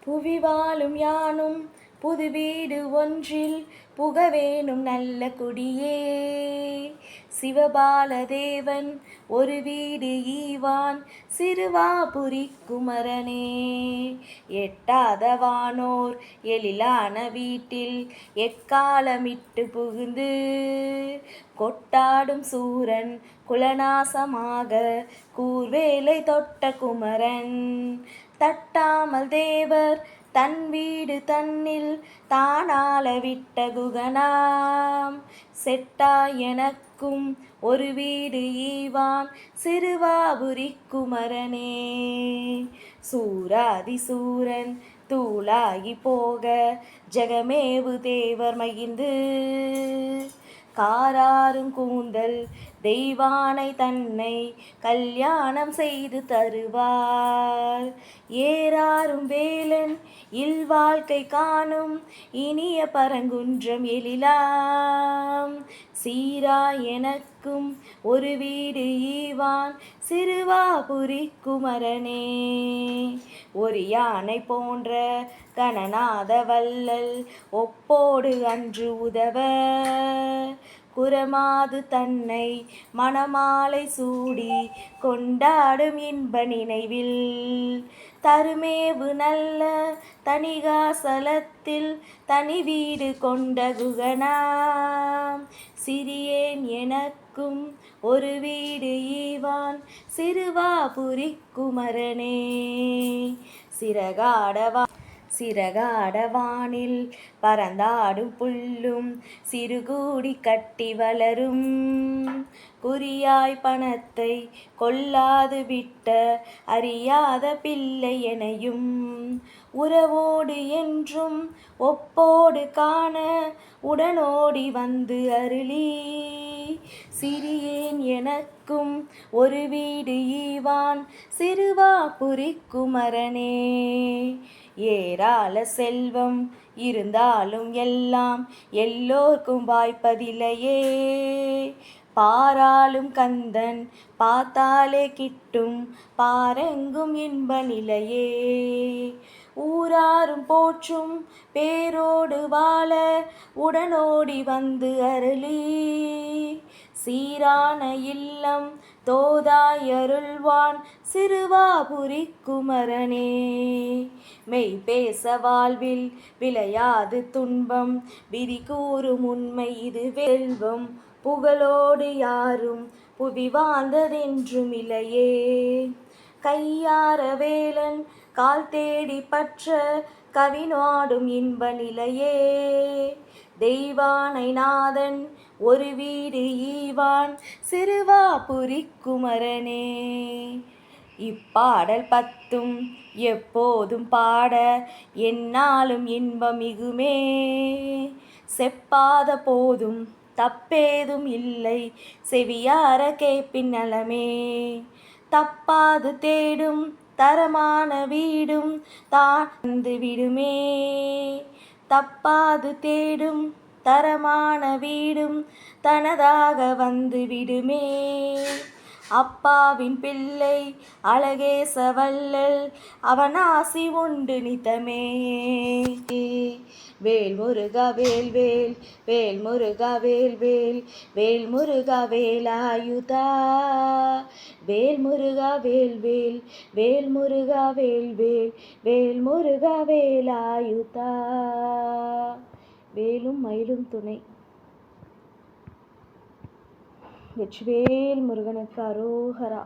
புவி வாழும் யானும் புது வீடு ஒன்றில் புகவேணும் நல்ல குடியே. சிவபாலதேவன் ஒரு வீடு ஈவான் சிறுவாபுரி குமரனே. எட்டாத வானோர் எழிலான வீட்டில் எக்காலமிட்டு புகுந்து கொட்டாடும் சூரன் குலநாசமாக கூர்வேலை தொட்ட குமரன். தட்டாமல் தேவர் தன் வீடு தன்னில் தானால விட்ட குகனாம். செட்டாய் எனக்கும் ஒரு வீடு ஈவான் சிறுவாபுரி குமரனே. சூராதி சூரன் தூளாகி போக ஜெகமேவு தேவர் மகிழ்ந்து காராரும் கூந்தல் தெய்வானை தன்னை கல்யாணம் செய்து தருவார். ஏறாரும் வேலன் இல்வாழ்க்கை காணும் இனிய பரங்குன்றம் எழிலாம். சீராய் எனக்கும் ஒரு வீடு ஈவான் சிறுவாபுரி குமரனே. ஒரு யானை போன்ற கணநாத வள்ளல் ஒப்போடு அன்று உதவ குரமாது தன்னை மணமாலை சூடி கொண்டாடும் இன்ப நினைவில் தருமேவு நல்ல தணிகாசலத்தில் தனி வீடு கொண்ட குகனாம். சிறியேன் எனக்கும் ஒரு வீடு ஈவான் சிறுவாபுரி குமரனே. சிறகாடவானில் பறந்தாடும் புல்லும் சிறுகூடி கட்டி வளரும். குறியாய் பணத்தை கொள்ளாது விட்ட அறியாத பிள்ளை எனையும் உறவோடு என்றும் ஒப்போடு காண உடனோடி வந்து அருளி. சிறியேன் எனக்கும் ஒரு வீடு ஈவான் சிறுவாபுரி குமரனே. ஏராள செல்வம் இருந்தாலும் எல்லாம் எல்லோர்க்கும் வாய்ப்பதில்லையே. பாராளும் கந்தன் பார்த்தாலே கிட்டும் பாரெங்கும் இன்ப நிலையே. ஊராரும் போற்றும் பேரோடு வாழ உடனோடி வந்து அருளி. சீரான இல்லம் தோதாய் அருள்வான் சிறுவாபுரி குமரனே. மெய் பேச வாழ்வில் விளையாது துன்பம் விதி கூறும் உண்மை இது. வெல்வம் புகழோடு யாரும் புவி வாழ்ந்ததென்றும் இல்லையே. கையார வேலன் கால் தேடி பற்ற கவிநாடும் இன்ப நிலையே. தெய்வானை நாதன் ஒரு வீடு ஈவான் சிறுவாபுரி குமரனே. இப்பாடல் பத்தும் எப்போதும் பாட எந்நாளும் இன்பம் மிகுமே. செப்பாத போதும் தப்பேதும் இல்லை செவியார கேட்பின் நலமே. தப்பாது தேடும் தரமான வீடும் தான் வந்து விடுமே. தப்பாது தேடும் தரமான வீடும் தனதாக வந்து விடுமே. அப்பாவின் பிள்ளை அழகேச வள்ளல் அவன் ஆசி உண்டு நித்தமே. வேல் முருகா வேல் வேல் வேல் முருகா வேல் வேல் வேல் முருகா வேலாயுதா. வேல் முருகா வேல் வேல் வேல் முருகா வேல் வேல் வேல் முருகா வேலாயுதா. வேலும் மயிலும் துணை. வெற்றிவேல் முருகனுக்கு அரோகரா.